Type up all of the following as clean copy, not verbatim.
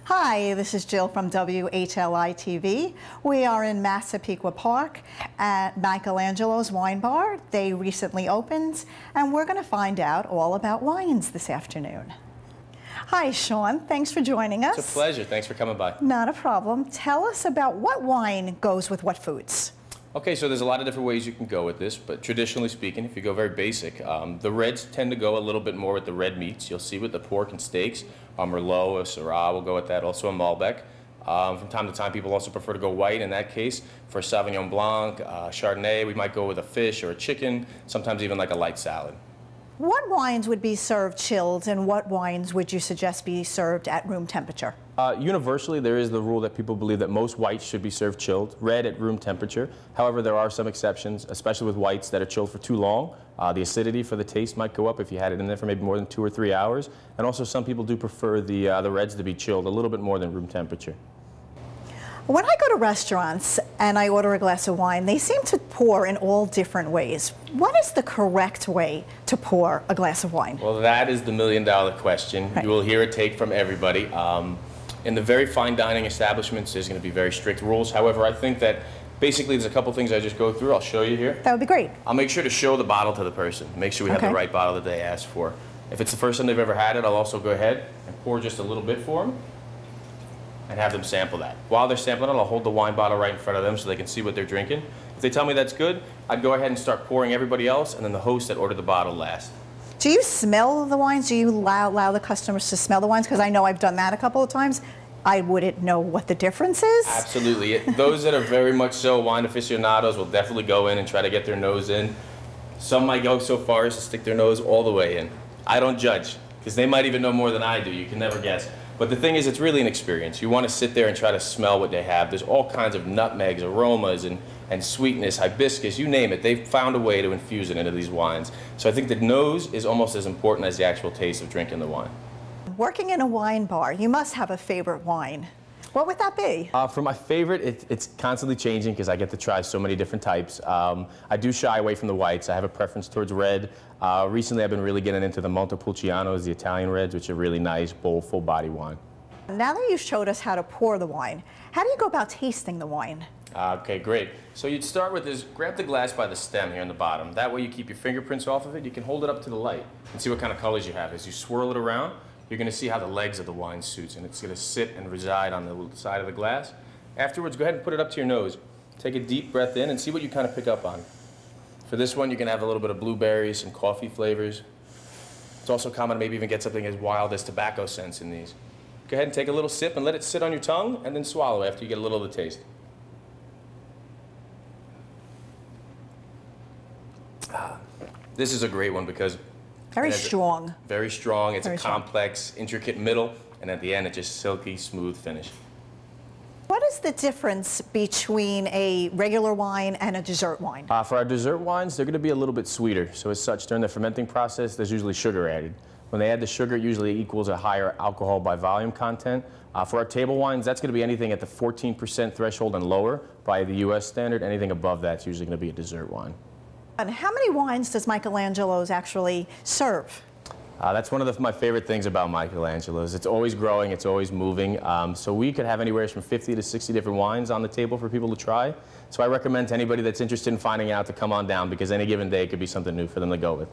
Hi, this is Jill from WHLI-TV. We are in Massapequa Park at Michelangelo's Wine Bar. They recently opened, and we're going to find out all about wines this afternoon. Hi, Sean. Thanks for joining us. It's a pleasure. Thanks for coming by. Not a problem. Tell us about what wine goes with what foods. Okay, so there's a lot of different ways you can go with this, but traditionally speaking, if you go very basic, the reds tend to go a little bit more with the red meats. You'll see with the pork and steaks, Merlot, a Syrah will go with that, also a Malbec. From time to time, people also prefer to go white. In that case, for Sauvignon Blanc, Chardonnay, we might go with a fish or a chicken, sometimes even like a light salad. What wines would be served chilled, and what wines would you suggest be served at room temperature? Universally, there is the rule that people believe that most whites should be served chilled, red at room temperature. However, there are some exceptions, especially with whites that are chilled for too long. The acidity for the taste might go up if you had it in there for maybe more than 2 or 3 hours. And also, some people do prefer the reds to be chilled a little bit more than room temperature. When I go to restaurants and I order a glass of wine, they seem to pour in all different ways. What is the correct way to pour a glass of wine? Well, that is the million-dollar question. Right. You will hear a take from everybody. In the very fine dining establishments, there's going to be very strict rules. However, I think that basically there's a couple things I just go through. I'll show you here. That would be great. I'll make sure to show the bottle to the person. Make sure we have the right bottle that they asked for. If it's the first time they've ever had it, I'll also go ahead and pour just a little bit for them and have them sample that. While they're sampling it, I'll hold the wine bottle right in front of them so they can see what they're drinking. If they tell me that's good, I'd go ahead and start pouring everybody else, and then the host that ordered the bottle last. Do you smell the wines? Do you allow the customers to smell the wines? Because I know I've done that a couple of times. I wouldn't know what the difference is. Absolutely. Those that are very much so wine aficionados will definitely go in and try to get their nose in. Some might go so far as to stick their nose all the way in. I don't judge, because they might even know more than I do. You can never guess. But the thing is, it's really an experience. You want to sit there and try to smell what they have. There's all kinds of nutmegs, aromas, and sweetness, hibiscus, you name it. They've found a way to infuse it into these wines. So I think the nose is almost as important as the actual taste of drinking the wine. Working in a wine bar, you must have a favorite wine. What would that be? For my favorite, it's constantly changing because I get to try so many different types. I do shy away from the whites. I have a preference towards red. Recently, I've been really getting into the Montepulcianos, the Italian reds, which are really nice, bold, full-body wine. Now that you showed us how to pour the wine, how do you go about tasting the wine? Okay, great. So you'd start with this, grab the glass by the stem here on the bottom. That way you keep your fingerprints off of it. You can hold it up to the light and see what kind of colors you have. As you swirl it around, you're going to see how the legs of the wine suits, and it's going to sit and reside on the side of the glass. Afterwards, go ahead and put it up to your nose. Take a deep breath in and see what you kind of pick up on. For this one, you can have a little bit of blueberries, some coffee flavors. It's also common to maybe even get something as wild as tobacco scents in these. Go ahead and take a little sip and let it sit on your tongue, and then swallow after you get a little of the taste. This is a great one because very strong. Very strong. It's a complex, intricate middle, and at the end, it's just silky, smooth finish. What is the difference between a regular wine and a dessert wine? For our dessert wines, they're going to be a little bit sweeter. So as such, during the fermenting process, there's usually sugar added. When they add the sugar, it usually equals a higher alcohol by volume content. For our table wines, that's going to be anything at the 14% threshold and lower by the U.S. standard. Anything above that's usually going to be a dessert wine. And how many wines does Michelangelo's actually serve? That's one of my favorite things about Michelangelo's. It's always growing, it's always moving. So we could have anywhere from 50 to 60 different wines on the table for people to try. So I recommend to anybody that's interested in finding out to come on down, because any given day could be something new for them to go with.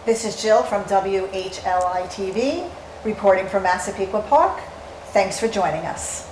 This is Jill from WHLI-TV, reporting from Massapequa Park. Thanks for joining us.